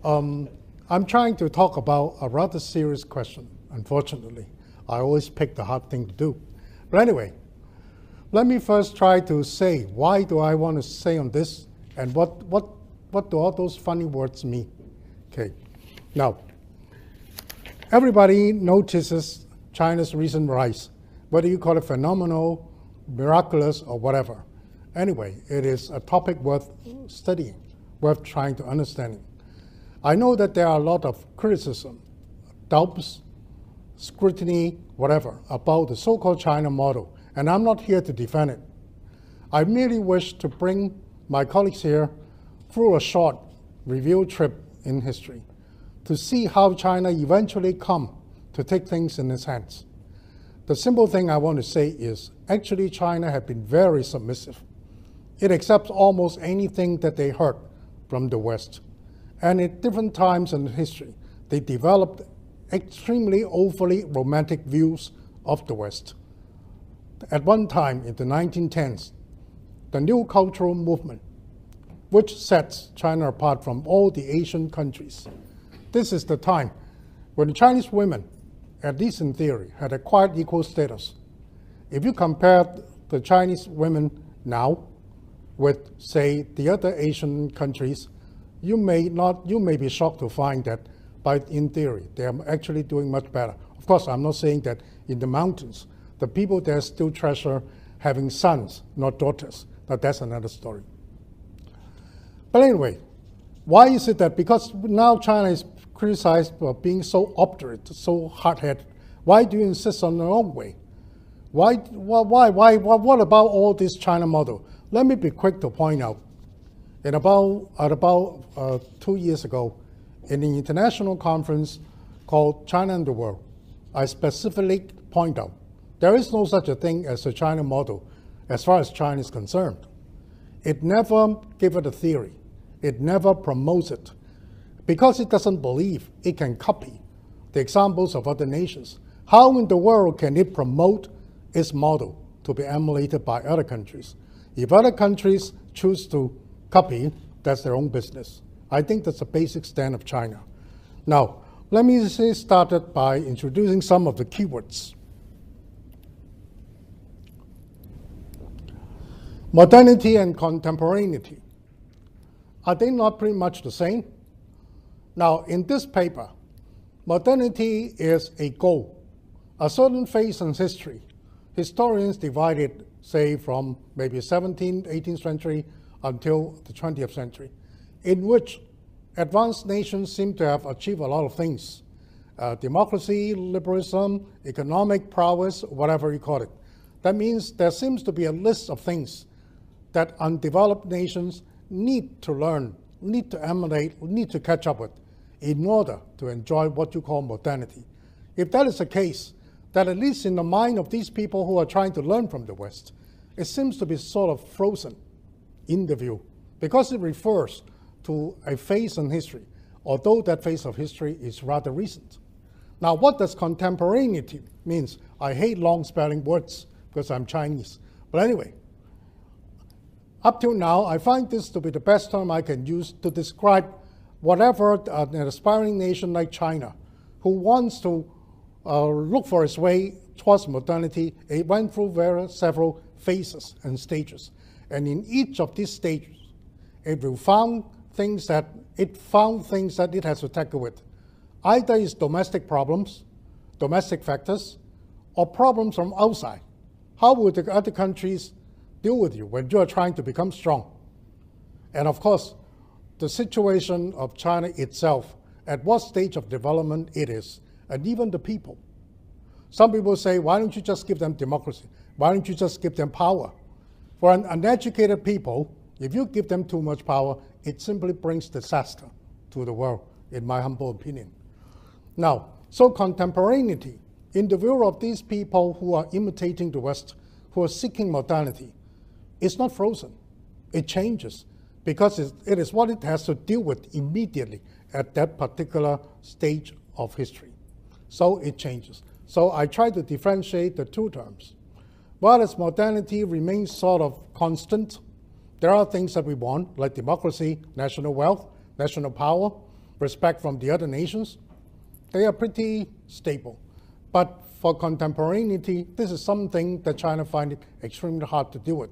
I'm trying to talk about a rather serious question, unfortunately. I always pick the hard thing to do. But anyway, let me first try to say, why do I want to say on this, and what do all those funny words mean? Okay, now, everybody notices China's recent rise, whether you call it phenomenal, miraculous, or whatever. Anyway, it is a topic worth studying, worth trying to understand. I know that there are a lot of criticism, doubts, scrutiny, whatever, about the so-called China model, and I'm not here to defend it. I merely wish to bring my colleagues here through a short review trip in history to see how China eventually come to take things in its hands. The simple thing I want to say is, actually China has been very submissive. It accepts almost anything that they heard from the West. And at different times in history, they developed extremely overly romantic views of the West. At one time in the 1910s, the new cultural movement, which sets China apart from all the Asian countries. This is the time when Chinese women, at least in theory, had acquired equal status. If you compare the Chinese women now with, say, the other Asian countries, you may be shocked to find that, in theory, they are actually doing much better. Of course, I'm not saying that in the mountains, the people there still treasure having sons, not daughters. But that's another story. But anyway, why is it that because now China is criticized for being so obdurate, so hard-headed, why do you insist on your own way? Why, what about all this China model? Let me be quick to point out. At about 2 years ago, in the international conference called China and the World, I specifically point out there is no such a thing as a China model as far as China is concerned. It never gave it a theory. It never promotes it. Because it doesn't believe it can copy the examples of other nations, how in the world can it promote its model to be emulated by other countries? If other countries choose to copy, that's their own business. I think that's a basic stand of China. Now, let me start by introducing some of the keywords. Modernity and contemporaneity. Are they not pretty much the same? Now, in this paper, modernity is a goal, a certain phase in history. Historians divide it, say, from maybe 17th, 18th century until the 20th century, in which advanced nations seem to have achieved a lot of things. Democracy, liberalism, economic prowess, whatever you call it. That means there seems to be a list of things that undeveloped nations need to learn, need to emulate, need to catch up with in order to enjoy what you call modernity. If that is the case, that at least in the mind of these people who are trying to learn from the West, it seems to be sort of frozen in the view because it refers to a phase in history, although that phase of history is rather recent. Now, what does contemporaneity means? I hate long spelling words because I'm Chinese. But anyway, up till now, I find this to be the best term I can use to describe whatever an aspiring nation like China, who wants to look for its way towards modernity, it went through several phases and stages. And in each of these stages, it found things that it has to tackle with. Either it's domestic problems, domestic factors, or problems from outside. How would the other countries deal with you when you are trying to become strong? And of course, the situation of China itself, at what stage of development it is, and even the people. Some people say, why don't you just give them democracy? Why don't you just give them power? For an uneducated people, if you give them too much power, it simply brings disaster to the world, in my humble opinion. Now, so contemporaneity, in the view of these people who are imitating the West, who are seeking modernity, it's not frozen. It changes because it is what it has to deal with immediately at that particular stage of history. So it changes. So I try to differentiate the two terms. While as modernity remains sort of constant, there are things that we want, like democracy, national wealth, national power. respect from the other nations, they are pretty stable. But for contemporaneity, this is something that China finds it extremely hard to deal with.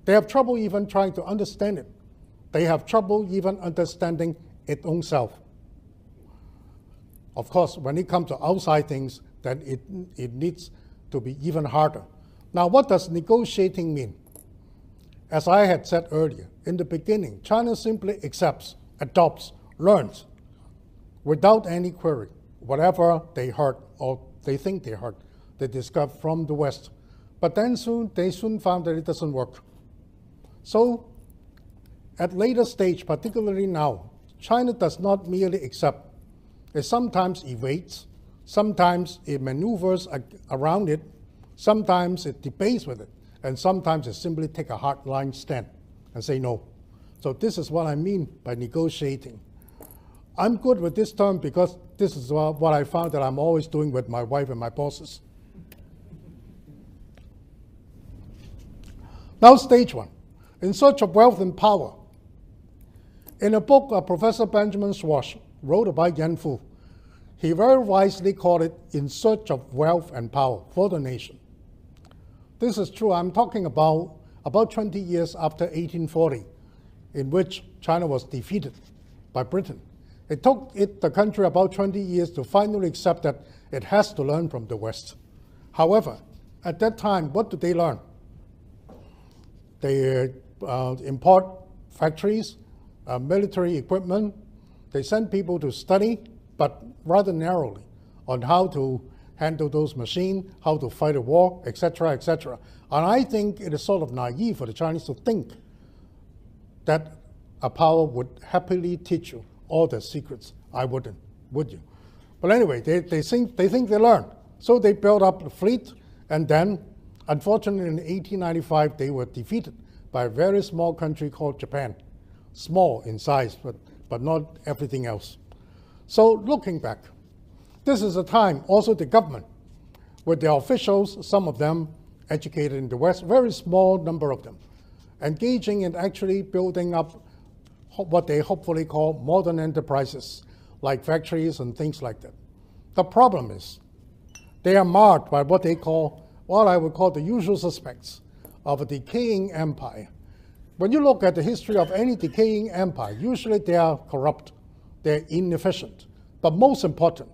They have trouble even trying to understand it. They have trouble even understanding its own self. Of course, when it comes to outside things, then it needs to be even harder. Now, what does negotiating mean? As I had said earlier, in the beginning, China simply accepts, adopts, learns, without any query, whatever they heard or they think they heard, they discovered from the West. But then they soon found that it doesn't work. So, at later stage, particularly now, China does not merely accept. It sometimes evades, sometimes it maneuvers around it, sometimes it debates with it, and sometimes it simply takes a hard-line stand and say no. So this is what I mean by negotiating. I'm good with this term because this is what I found that I'm always doing with my wife and my bosses. Now, stage one, in search of wealth and power. In a book, Professor Benjamin Schwartz wrote about Yan Fu. He very wisely called it In Search of Wealth and Power for the Nation. This is true. I'm talking about 20 years after 1840, in which China was defeated by Britain. It took the country about 20 years to finally accept that it has to learn from the West. However, at that time, what did they learn? They import factories, military equipment. They send people to study, but rather narrowly, on how to handle those machines, how to fight a war, etc., etc. And I think it is sort of naive for the Chinese to think that a power would happily teach you all the secrets. I wouldn't, would you? But anyway, they think they learned. So they built up the fleet, and then, unfortunately, in 1895, they were defeated by a very small country called Japan. Small in size, but not everything else. So looking back, this is a time also the government, with their officials, some of them educated in the West, very small number of them, engaging in actually building up what they hopefully call modern enterprises, like factories and things like that. The problem is they are marred by what I would call the usual suspects of a decaying empire. When you look at the history of any decaying empire, usually they are corrupt, they're inefficient. But most important,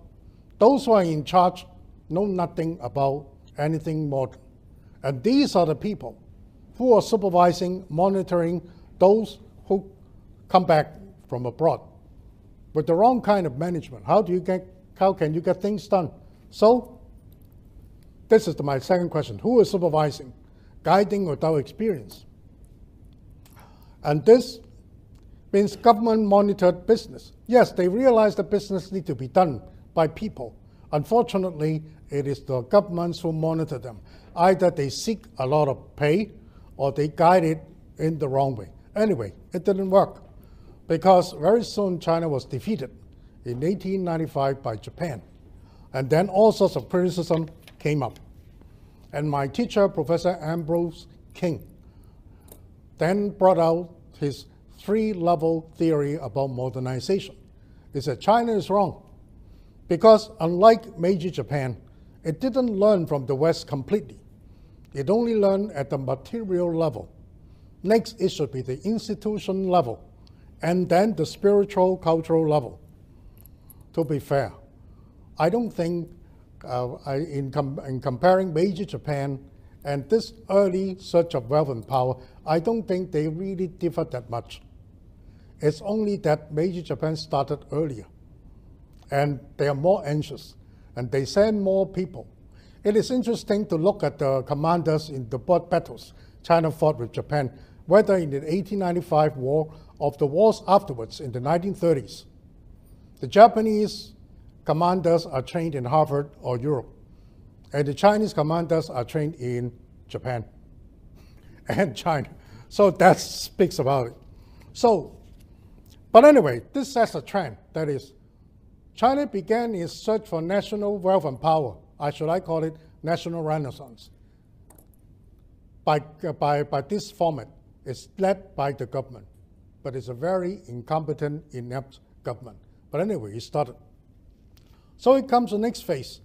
those who are in charge know nothing about anything modern. And these are the people who are supervising, monitoring those who come back from abroad. With the wrong kind of management, how can you get things done? So, this is my second question. Who is supervising? Guiding without experience. And this means government-monitored business. Yes, they realize that business needs to be done by people. Unfortunately, it is the governments who monitor them. Either they seek a lot of pay or they guide it in the wrong way. Anyway, it didn't work because very soon China was defeated in 1895 by Japan. And then all sorts of criticism came up. And my teacher, Professor Ambrose King, then brought out his three-level theory about modernization. He said China is wrong because unlike Meiji Japan, it didn't learn from the West completely. It only learned at the material level. Next, it should be the institution level, and then the spiritual, cultural level. To be fair, I don't think, in comparing Meiji Japan and this early search of wealth and power, I don't think they really differ that much. It's only that Meiji Japan started earlier, and they are more anxious, and they send more people. It is interesting to look at the commanders in the battles China fought with Japan, whether in the 1895 war or the wars afterwards in the 1930s. The Japanese commanders are trained in Harvard or Europe, and the Chinese commanders are trained in Japan and China. So that speaks about it. So, but anyway, this sets a trend. That is, China began its search for national wealth and power. Should I call it national renaissance? By this format. It's led by the government, but it's a very incompetent, inept government. But anyway, it started. So it comes to the next phase.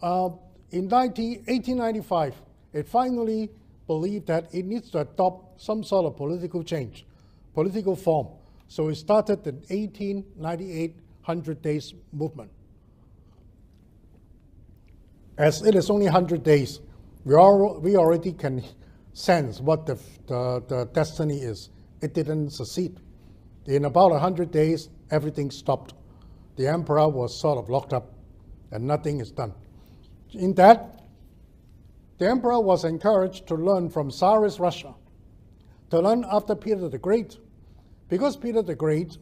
In 1895, it finally believed that it needs to adopt some sort of political change, political form. So it started the 1898 100 Days movement. As it is only 100 days, we already can sense what the destiny is. It didn't succeed. In about 100 days, everything stopped. The emperor was sort of locked up, and nothing is done. In that, the emperor was encouraged to learn from Tsarist Russia, to learn after Peter the Great, because Peter the Great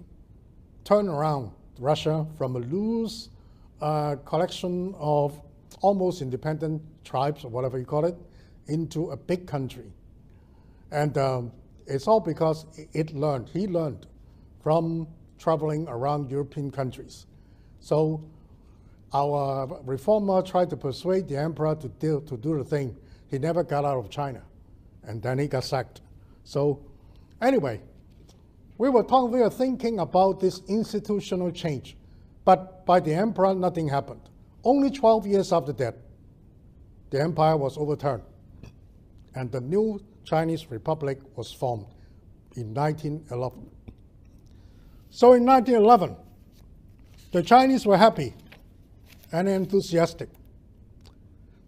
turned around Russia from a loose collection of almost independent tribes, or whatever you call it, into a big country. And it's all because he learned from traveling around European countries. So our reformer tried to persuade the emperor to do the thing. He never got out of China, and then he got sacked. So anyway, we were thinking about this institutional change, but by the emperor, nothing happened. Only 12 years after that, the empire was overturned, and the new Chinese Republic was formed in 1911. So in 1911, the Chinese were happy and enthusiastic.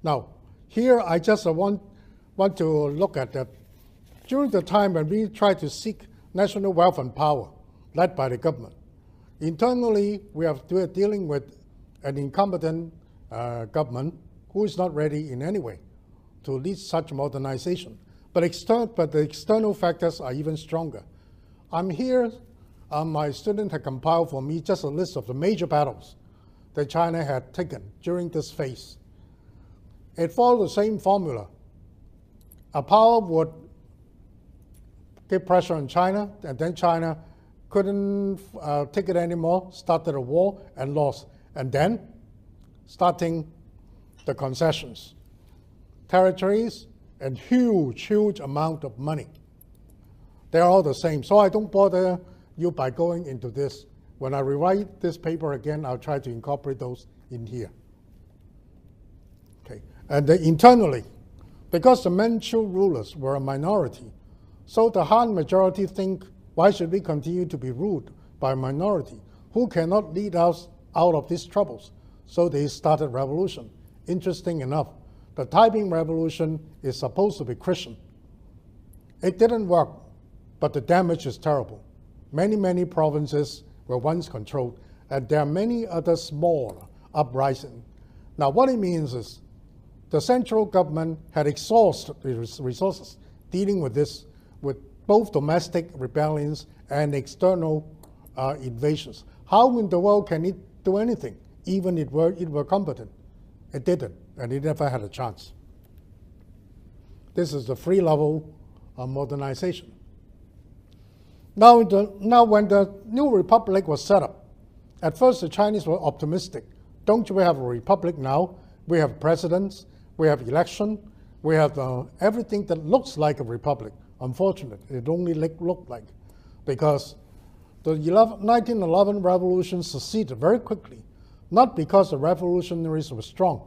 Now, here I just want to look at that. During the time when we tried to seek national wealth and power led by the government, internally we are dealing with an incompetent government who is not ready in any way to lead such modernization. But the external factors are even stronger. I'm here, my student had compiled for me just a list of the major battles that China had taken during this phase. It followed the same formula. A power would give pressure on China, and then China couldn't take it anymore, started a war and lost. And then, starting the concessions, territories, and huge amount of money. They're all the same. So I don't bother you by going into this. When I rewrite this paper again, I'll try to incorporate those in here. Okay. And internally, because the Manchu rulers were a minority, so the Han majority think, why should we continue to be ruled by a minority who cannot lead us out of these troubles? So they started revolution. Interesting enough, the Taiping Revolution is supposed to be Christian. It didn't work, but the damage is terrible. Many provinces were once controlled, and there are many other small uprisings. Now, what it means is the central government had exhausted resources dealing with this, with both domestic rebellions and external invasions. How in the world can it do anything, even if it were competent? It didn't, and it never had a chance. This is the free level of modernization. Now, when the new republic was set up, at first the Chinese were optimistic. Don't we have a republic now? We have presidents, we have election, we have everything that looks like a republic. Unfortunately, it only looked like, because the 1911 revolution succeeded very quickly, not because the revolutionaries were strong,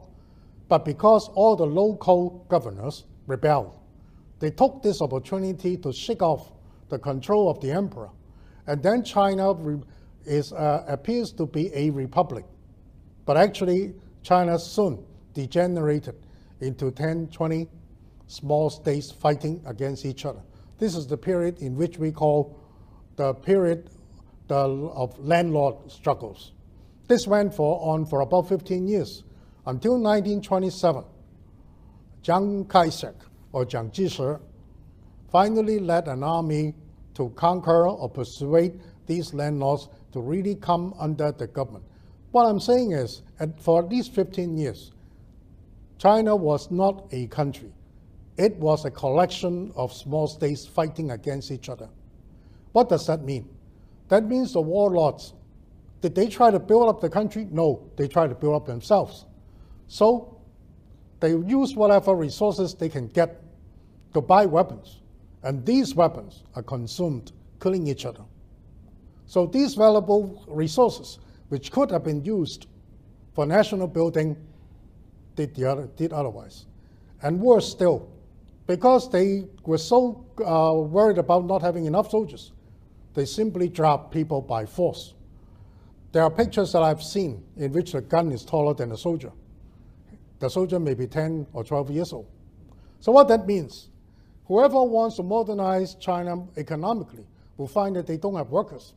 but because all the local governors rebelled. They took this opportunity to shake off the control of the emperor, and then China appears to be a republic. But actually, China soon degenerated into 10, 20 small states fighting against each other. This is the period in which we call the period of landlord struggles. This went on for about 15 years, until 1927. Chiang Kai-shek, or Jiang Jishe, finally led an army to conquer or persuade these landlords to really come under the government. What I'm saying is, for at least 15 years, China was not a country. It was a collection of small states fighting against each other. What does that mean? That means the warlords, did they try to build up the country? No, they tried to build up themselves. So they use whatever resources they can get to buy weapons. And these weapons are consumed killing each other. So these valuable resources which could have been used for national building, did otherwise. And worse still, because they were so worried about not having enough soldiers, they simply dropped people by force. There are pictures that I've seen in which the gun is taller than the soldier. The soldier may be 10 or 12 years old. So what that means, whoever wants to modernize China economically will find that they don't have workers.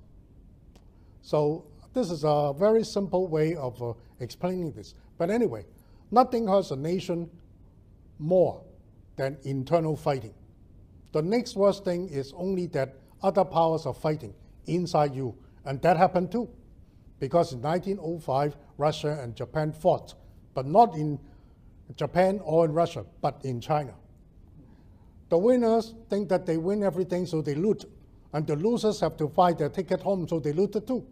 So this is a very simple way of explaining this. But anyway, nothing hurts a nation more than internal fighting. The next worst thing is only that other powers are fighting inside you. And that happened too. Because in 1905, Russia and Japan fought, but not in Japan or in Russia, but in China. The winners think that they win everything, so they loot. And the losers have to buy their ticket home, so they looted too.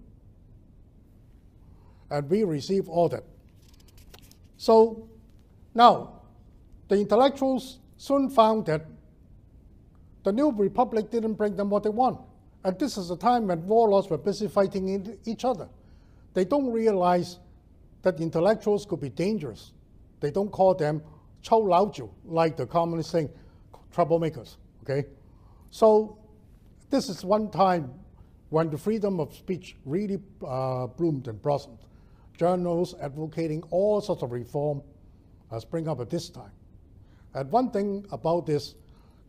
And we receive all that. So now, the intellectuals soon found that the new republic didn't bring them what they want. And this is a time when warlords were busy fighting each other. They don't realize that intellectuals could be dangerous. They don't call them 臭老九, like the communists saying, troublemakers, okay? So this is one time when the freedom of speech really bloomed and blossomed. Journals advocating all sorts of reform spring up at this time. And one thing about this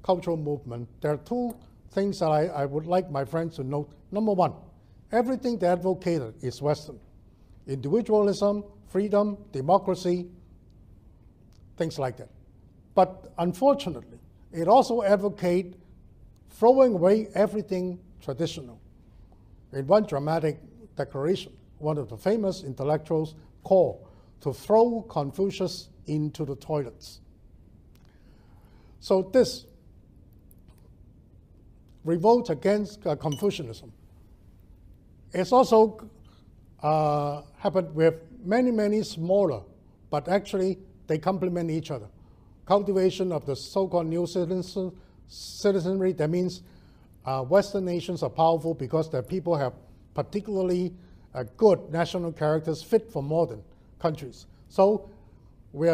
cultural movement, there are two things that I would like my friends to note. Number one, everything they advocated is Western. Individualism, freedom, democracy, things like that. But unfortunately, it also advocates throwing away everything traditional. In one dramatic declaration, one of the famous intellectuals called to throw Confucius into the toilets. So this revolt against Confucianism. It's also happened with many, many smaller, but actually they complement each other. Cultivation of the so-called new citizenry, that means Western nations are powerful because their people have particularly good national characters fit for modern countries. So we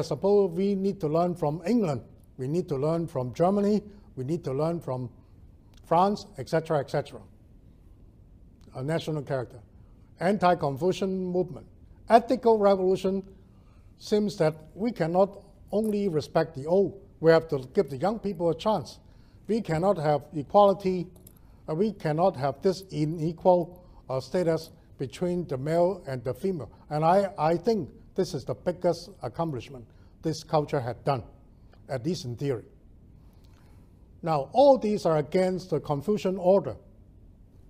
need to learn from England, we need to learn from Germany, we need to learn from France, etc., etc. A national character. Anti-Confucian movement. Ethical revolution seems that we cannot only respect the old, we have to give the young people a chance. We cannot have equality, we cannot have this unequal status between the male and the female. And I think this is the biggest accomplishment this culture had done, at least in theory. Now, all these are against the Confucian order,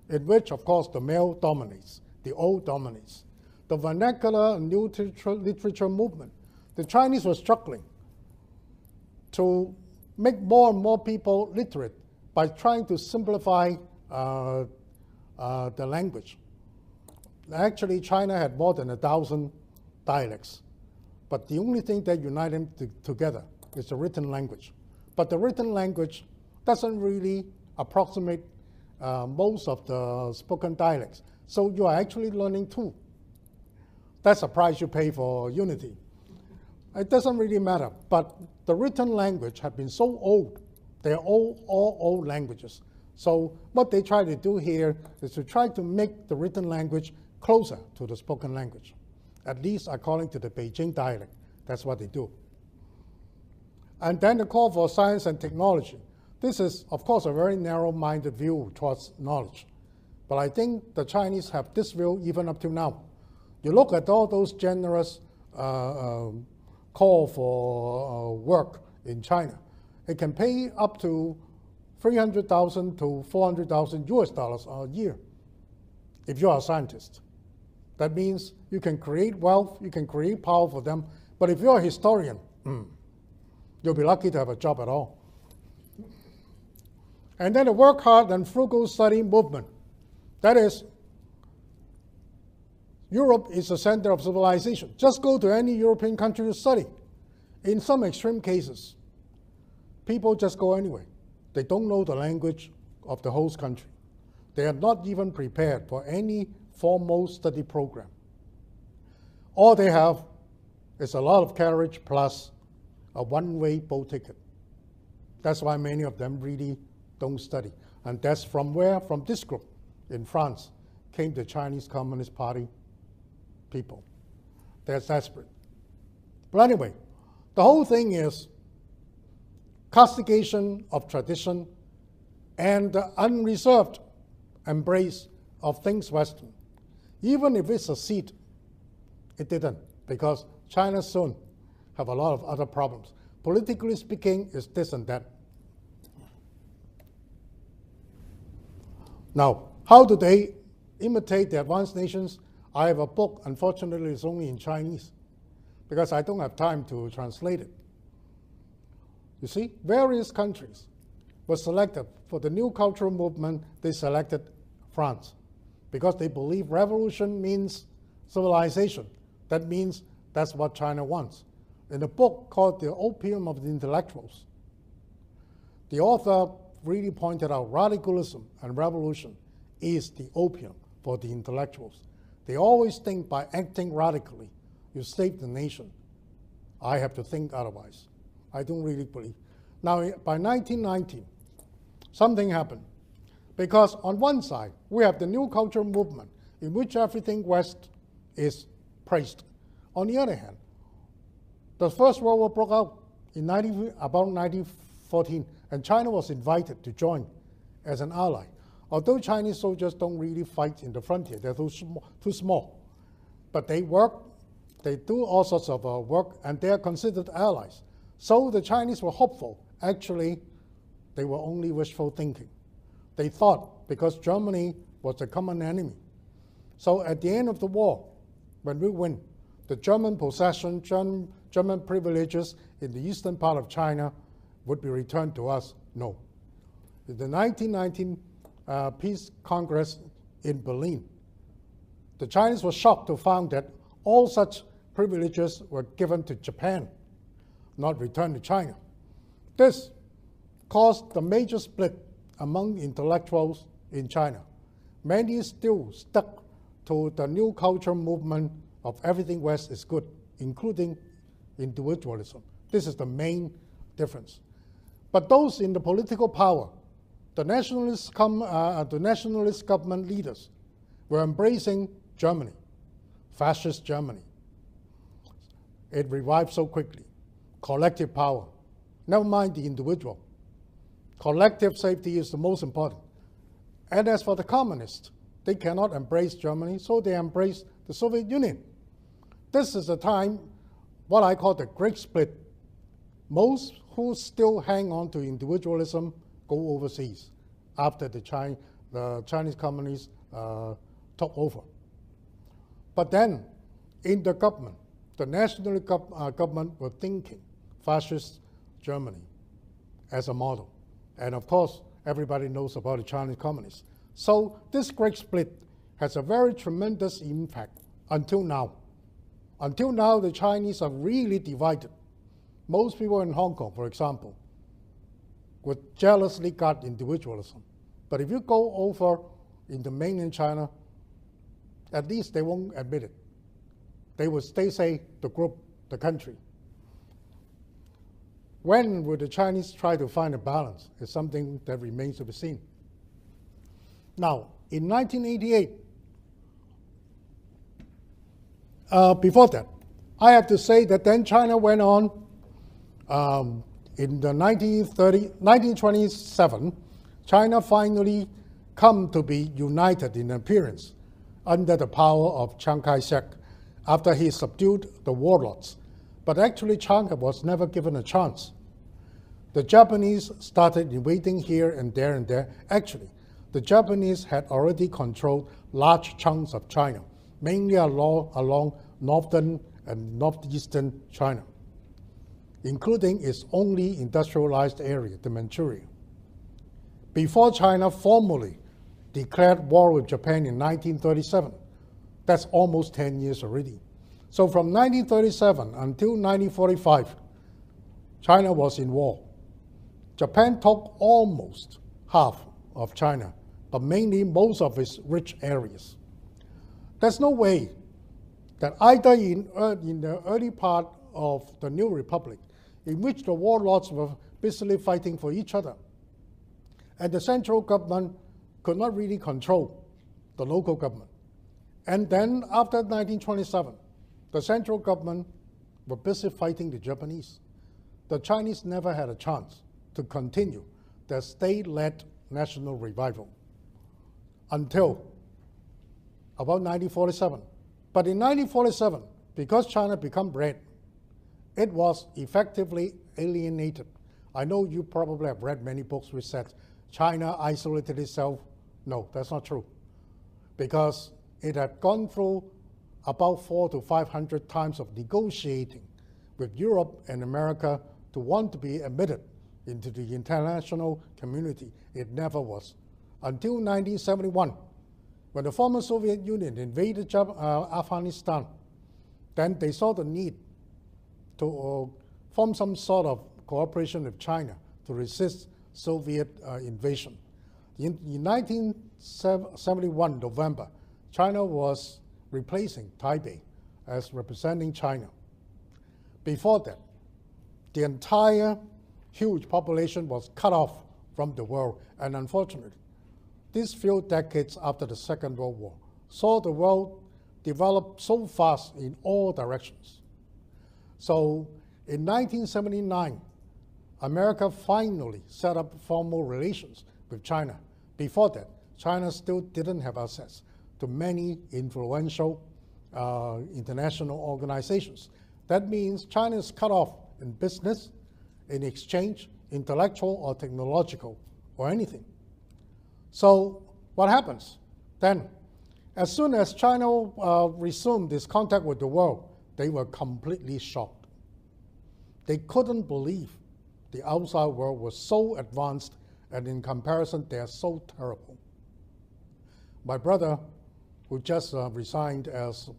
in which, of course, the male dominates, the old dominates. The vernacular and new literature movement, the Chinese were struggling to make more and more people literate by trying to simplify the language. Actually, China had more than 1,000 dialects, but the only thing that united them together is the written language. But the written language doesn't really approximate most of the spoken dialects. So you are actually learning two. That's the price you pay for unity. It doesn't really matter, but the written language have been so old. They're all old languages. So what they try to do here is to try to make the written language closer to the spoken language, at least according to the Beijing dialect. That's what they do. And then the call for science and technology. This is, of course, a very narrow-minded view towards knowledge. But I think the Chinese have this view even up to now. You look at all those generous call for work in China. It can pay up to $300,000 to $400,000 US a year if you are a scientist. That means you can create wealth, you can create power for them, but if you're a historian, you'll be lucky to have a job at all. And then the work hard and frugal study movement. That is, Europe is the center of civilization. Just go to any European country to study. In some extreme cases, people just go anyway. They don't know the language of the host country. They are not even prepared for any formal study program. All they have is a lot of carriage plus a one-way boat ticket. That's why many of them really don't study. And that's from where, from this group in France, came the Chinese Communist Party people. They're desperate. But anyway, the whole thing is castigation of tradition and the unreserved embrace of things Western. Even if it succeeded, it didn't, because China soon have a lot of other problems. Politically speaking, it's this and that. Now, how do they imitate the advanced nations? I have a book, unfortunately it's only in Chinese, because I don't have time to translate it. You see, various countries were selected for the new cultural movement. They selected France because they believe revolution means civilization. That means that's what China wants. In a book called The Opium of the Intellectuals, the author really pointed out radicalism and revolution is the opium for the intellectuals. They always think by acting radically, you save the nation. I have to think otherwise. I don't really believe. Now, by 1919, something happened. Because on one side, we have the new cultural movement in which everything West is praised. On the other hand, the First World War broke out in about 1914, and China was invited to join as an ally. Although Chinese soldiers don't really fight in the frontier, they're too small. But they work, they do all sorts of work, and they are considered allies. So the Chinese were hopeful. Actually, they were only wishful thinking. They thought, because Germany was a common enemy. So at the end of the war, when we win, the German possession, German privileges in the eastern part of China would be returned to us. No. In the 1919 Peace Congress in Berlin, the Chinese were shocked to find that all such privileges were given to Japan, not returned to China. This caused the major split among intellectuals in China. Many still stuck to the new cultural movement of everything West is good, including individualism. This is the main difference. But those in the political power, the nationalist government leaders, were embracing Germany, fascist Germany. It revived so quickly. Collective power. Never mind the individual. Collective safety is the most important. And as for the communists, they cannot embrace Germany, so they embrace the Soviet Union. This is a time, what I call the Great Split. Most who still hang on to individualism go overseas after the Chinese communists took over. But then, in the government, the national government were thinking fascist Germany as a model. And of course, everybody knows about the Chinese communists. So this great split has a very tremendous impact until now. Until now, the Chinese are really divided. Most people in Hong Kong, for example, would jealously guard individualism. But if you go over into mainland China, at least they won't admit it. They would say the group, the country. When will the Chinese try to find a balance is something that remains to be seen. Now, in 1988, before that, I have to say that then China went on in the 1927, China finally come to be united in appearance under the power of Chiang Kai-shek after he subdued the warlords. But actually, Chiang was never given a chance. The Japanese started invading here and there and there. Actually, the Japanese had already controlled large chunks of China, mainly along northern and northeastern China, including its only industrialized area, the Manchuria. Before China formally declared war with Japan in 1937, that's almost 10 years already. So from 1937 until 1945, China was in war. Japan took almost half of China, but mainly most of its rich areas. There's no way that either in the early part of the new republic, in which the warlords were busily fighting for each other, and the central government could not really control the local government. And then after 1927, the central government were busy fighting the Japanese. The Chinese never had a chance to continue their state-led national revival until about 1947. But in 1947, because China became red, it was effectively alienated. I know you probably have read many books which said China isolated itself. No, that's not true, because it had gone through about 400 to 500 times of negotiating with Europe and America to want to be admitted into the international community. It never was. Until 1971, when the former Soviet Union invaded Afghanistan, then they saw the need to form some sort of cooperation with China to resist Soviet invasion. In 1971, November, China was replacing Taipei as representing China. Before that, the entire huge population was cut off from the world, and unfortunately, these few decades after the Second World War saw the world develop so fast in all directions. So in 1979, America finally set up formal relations with China. Before that, China still didn't have access to many influential international organizations. That means China is cut off in business, in exchange, intellectual or technological, or anything. So what happens then? As soon as China resumed this contact with the world, they were completely shocked. They couldn't believe the outside world was so advanced, and in comparison, they are so terrible. My brother, who just resigned as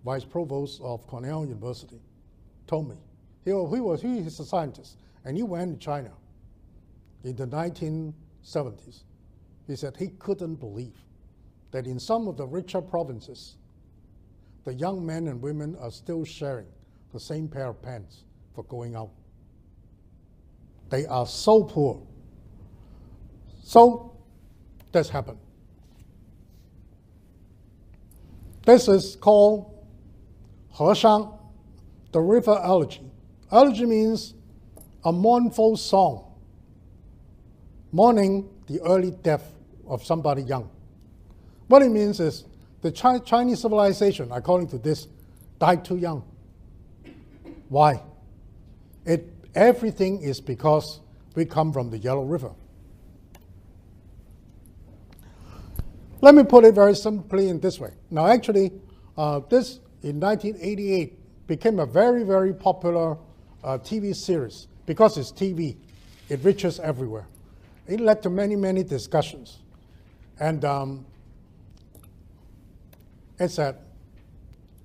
vice provost of Cornell University, told me, he is a scientist, and he went to China in the 1970s. He said he couldn't believe that in some of the richer provinces, the young men and women are still sharing the same pair of pants for going out. They are so poor. So this happened. This is called Heshang, the river elegy. Elegy means a mournful song, mourning the early death of somebody young. What it means is the Chinese civilization, according to this, died too young. Why? Everything is because we come from the Yellow River. Let me put it very simply in this way. Now, actually, this in 1988 became a very, very popular TV series. Because it's TV, it reaches everywhere. It led to many, many discussions. And it said,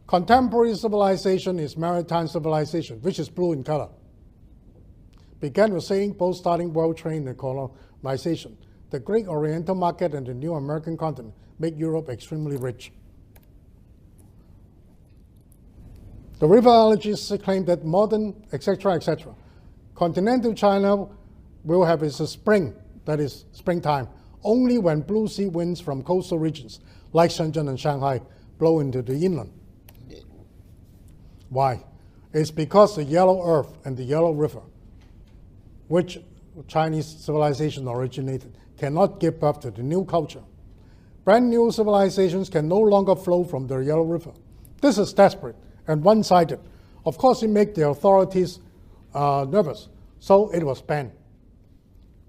contemporary civilization is maritime civilization, which is blue in color. Began with saying both starting world trade and colonization. The great Oriental market and the new American continent make Europe extremely rich. The river elegies claim that modern, etc., continental China will have its spring, that is springtime, only when blue sea winds from coastal regions like Shenzhen and Shanghai blow into the inland. Why? It's because the yellow earth and the yellow river, which Chinese civilization originated, cannot give birth to the new culture. Brand new civilizations can no longer flow from the Yellow River. This is desperate and one-sided. Of course, it made the authorities nervous, so it was banned.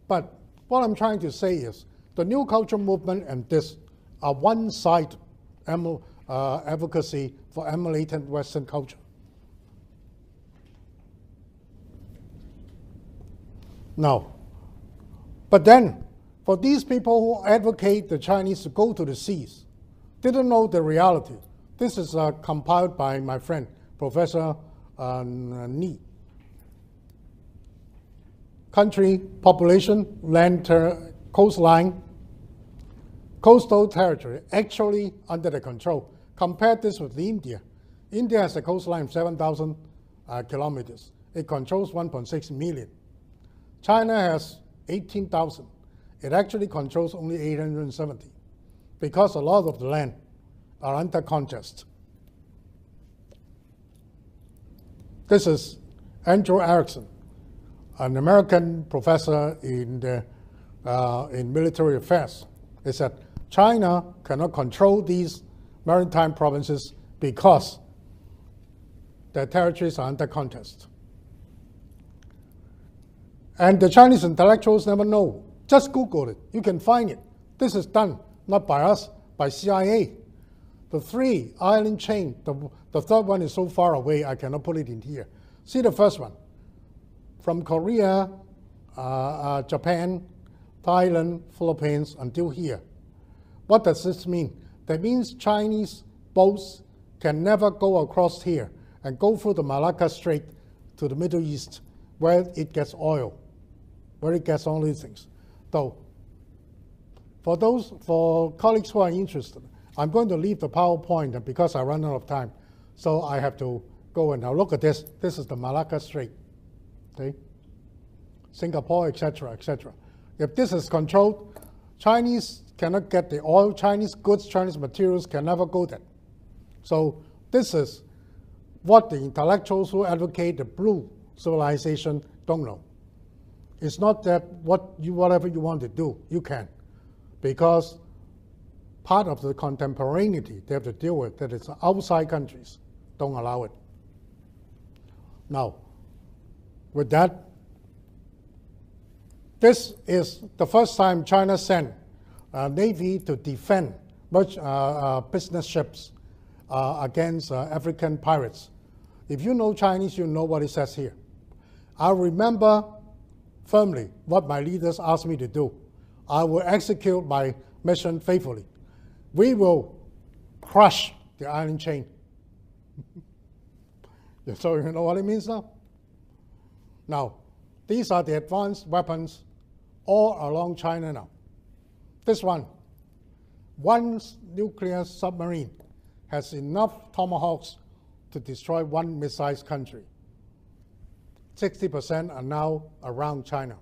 But what I'm trying to say is the new culture movement and this are one-sided advocacy for emulating Western culture. No. But then, for these people who advocate the Chinese to go to the seas, didn't know the reality. This is compiled by my friend, Professor Ni. Country, population, land, coastline, coastal territory, actually under the control. Compare this with India. India has a coastline of 7,000 kilometers. It controls 1.6 million. China has 18,000. It actually controls only 870 because a lot of the land are under contest. This is Andrew Erickson, an American professor in military affairs. He said, China cannot control these maritime provinces because their territories are under contest. And the Chinese intellectuals never know. Just Google it. You can find it. This is done, not by us, by CIA. The 3 island chain, the third one is so far away, I cannot put it in here. See the first one. From Korea, Japan, Thailand, Philippines, until here. What does this mean? That means Chinese boats can never go across here and go through the Malacca Strait to the Middle East where it gets oil, where it gets all these things. So, for colleagues who are interested, I'm going to leave the PowerPoint because I run out of time. So I have to go and now look at this. This is the Malacca Strait, okay? Singapore, etc., etc. If this is controlled, Chinese cannot get the oil, Chinese goods, Chinese materials can never go there. So this is what the intellectuals who advocate the blue civilization don't know. It's not that whatever you want to do, you can. Because part of the contemporaneity they have to deal with, that it's outside countries, don't allow it. Now, with that, this is the first time China sent a navy to defend business ships against African pirates. If you know Chinese, you know what it says here. I remember firmly what my leaders asked me to do. I will execute my mission faithfully. We will crush the island chain. So you know what it means now? Now, these are the advanced weapons all along China now. This one nuclear submarine has enough tomahawks to destroy one mid-sized country. 60% are now around China.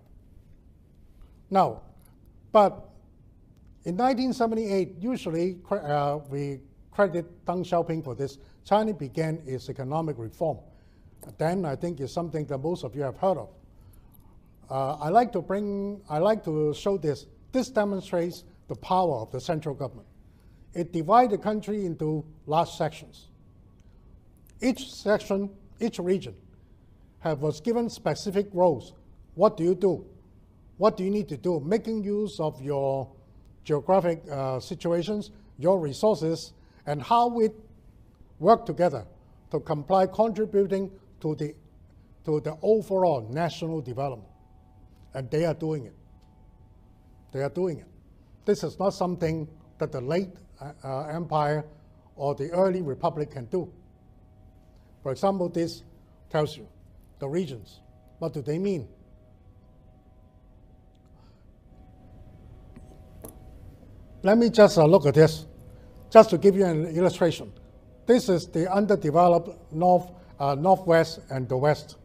Now, but in 1978, usually we credit Deng Xiaoping for this. China began its economic reform. Then I think it's something that most of you have heard of. I like to show this. This demonstrates the power of the central government. It divided the country into large sections. Each section, each region, was given specific roles. What do you do? What do you need to do? Making use of your geographic situations, your resources, and how it work together to comply, contributing to the overall national development. And they are doing it. They are doing it. This is not something that the late empire or the early republic can do. For example, this tells you the regions. What do they mean? Let me just look at this, just to give you an illustration. This is the underdeveloped northwest and the west.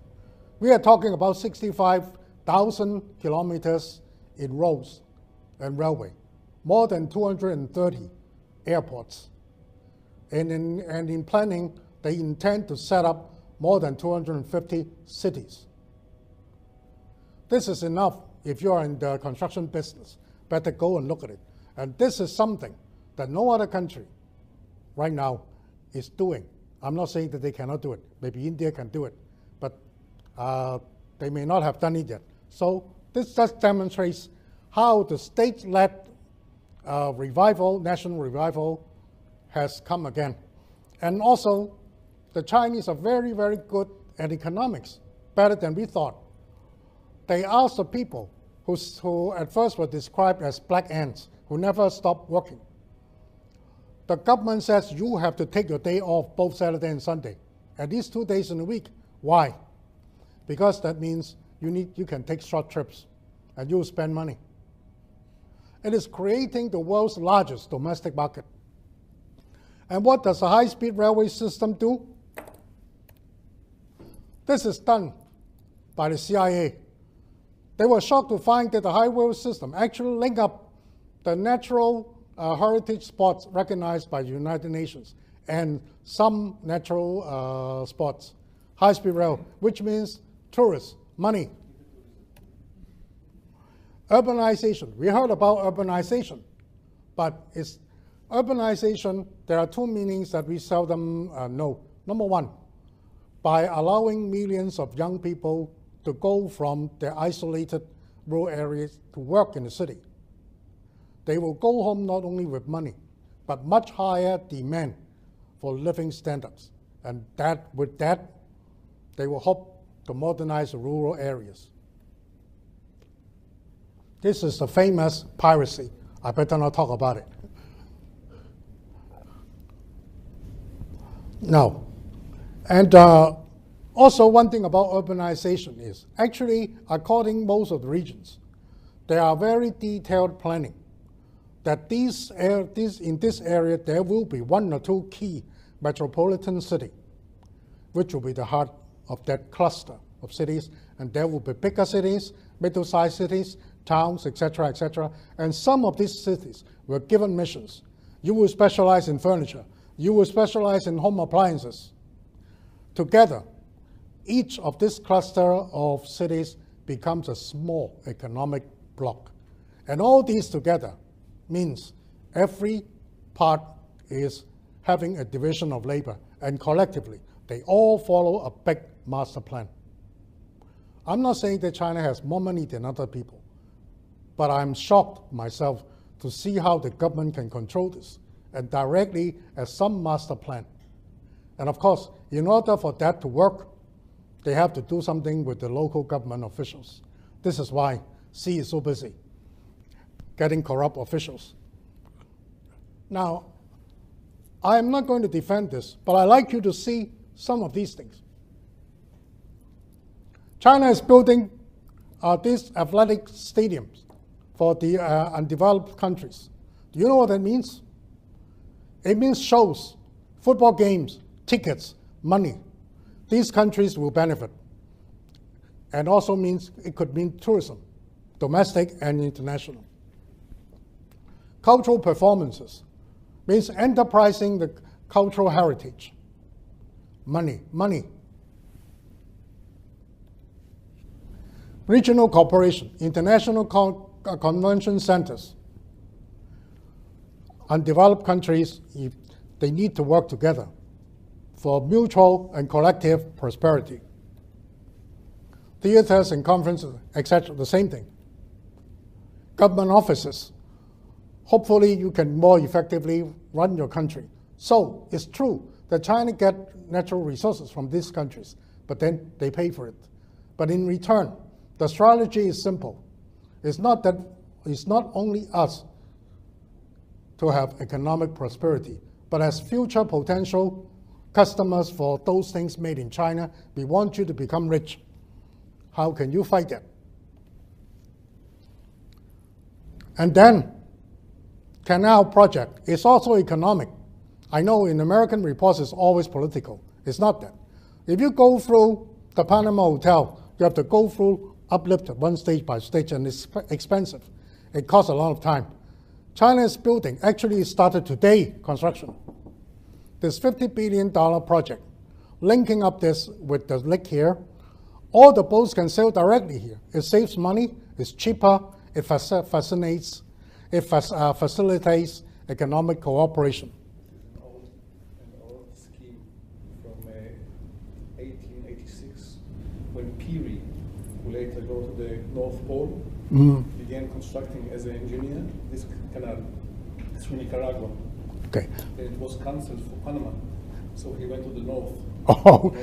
We are talking about 65,000 kilometers in roads and railway, more than 230 airports. And in planning, they intend to set up more than 250 cities. This is enough if you are in the construction business. Better go and look at it. And this is something that no other country right now is doing. I'm not saying that they cannot do it. Maybe India can do it, but they may not have done it yet. So this just demonstrates how the state-led revival, national revival, has come again. And also, the Chinese are very, very good at economics, better than we thought. They asked the people who at first were described as black ants, who never stopped working. The government says you have to take your day off both Saturday and Sunday, at least 2 days in a week. Why? Because that means you can take short trips and you will spend money. It is creating the world's largest domestic market. And what does a high-speed railway system do? This is done by the CIA. They were shocked to find that the highway system actually linked up the natural heritage spots recognized by the United Nations and some natural spots. High-speed rail, which means tourists, money. Urbanization. We heard about urbanization, but it's urbanization, there are two meanings that we seldom know. Number one, by allowing millions of young people to go from their isolated rural areas to work in the city. They will go home not only with money, but much higher demand for living standards. And with that, they will hope to modernize the rural areas. This is the famous piracy. I better not talk about it. No. And also one thing about urbanization is, actually, according most of the regions, there are very detailed planning that in this area there will be one or two key metropolitan cities, which will be the heart of that cluster of cities, and there will be bigger cities, middle-sized cities, towns, etc., and some of these cities were given missions. You will specialize in furniture. You will specialize in home appliances. Together, each of this cluster of cities becomes a small economic block. And all these together means every part is having a division of labor, and collectively, they all follow a big master plan. I'm not saying that China has more money than other people, but I'm shocked myself to see how the government can control this, and directly as some master plan. And of course, in order for that to work, they have to do something with the local government officials. This is why Xi is so busy getting corrupt officials. Now, I am not going to defend this, but I'd like you to see some of these things. China is building these athletic stadiums for the undeveloped countries. Do you know what that means? It means shows, football games, tickets, money. These countries will benefit. And also means it could mean tourism, domestic and international. Cultural performances means enterprising the cultural heritage. Money. Regional cooperation, international convention centers. Undeveloped countries, they need to work together for mutual and collective prosperity. Theaters and conferences, etc., the same thing. Government offices. Hopefully you can more effectively run your country. So it's true that China gets natural resources from these countries, but then they pay for it. But in return, the strategy is simple. It's not only us to have economic prosperity, but as future potential customers for those things made in China, we want you to become rich. How can you fight that? And then, canal project is also economic. I know in American reports it's always political. It's not that. If you go through the Panama Hotel, you have to go through uplift one stage by stage, and it's expensive. It costs a lot of time. China is building, actually it started today, construction. This $50 billion project, linking up this with the lake here. All the boats can sail directly here. It saves money, it's cheaper, it facilitates economic cooperation. An old scheme from 1886, when Peary, who later go to the North Pole, began constructing as an engineer this canal through Nicaragua. Okay. And it was cancelled for Panama, so he went to the north. Oh,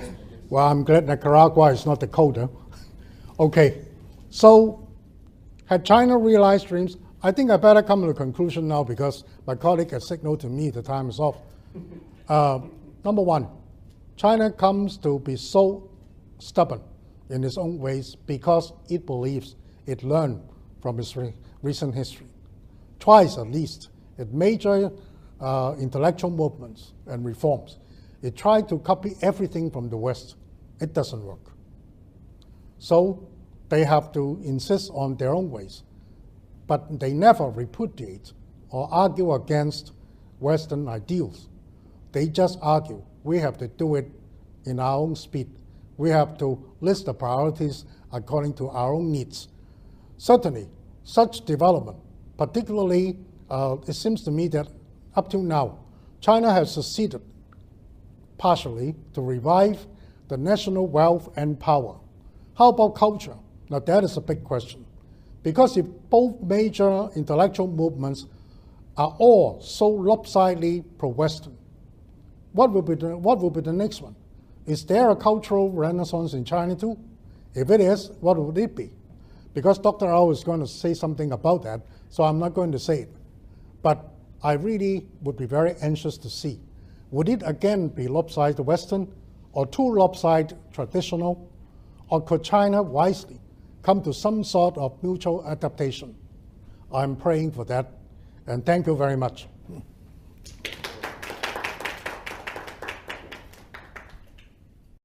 well, I'm glad Nicaragua is not Dakota. Okay, so had China realized dreams? I think I better come to a conclusion now because my colleague has signaled to me the time is off. Number one, China comes to be so stubborn in its own ways because it believes it learned from its recent history. Twice at least, it major intellectual movements and reforms. It tried to copy everything from the West. It doesn't work. So they have to insist on their own ways. But they never repudiate or argue against Western ideals. They just argue, we have to do it in our own speed. We have to list the priorities according to our own needs. Certainly, such development, particularly, it seems to me that up to now, China has succeeded partially to revive the national wealth and power. How about culture? Now that is a big question. Because if both major intellectual movements are all so lopsidedly pro-Western, what will be the next one? Is there a cultural renaissance in China too? If it is, what would it be? Because Dr. Au is going to say something about that, so I'm not going to say it. But I really would be very anxious to see. Would it again be lopsided Western or too lopsided traditional? Or could China wisely come to some sort of mutual adaptation? I'm praying for that, and thank you very much.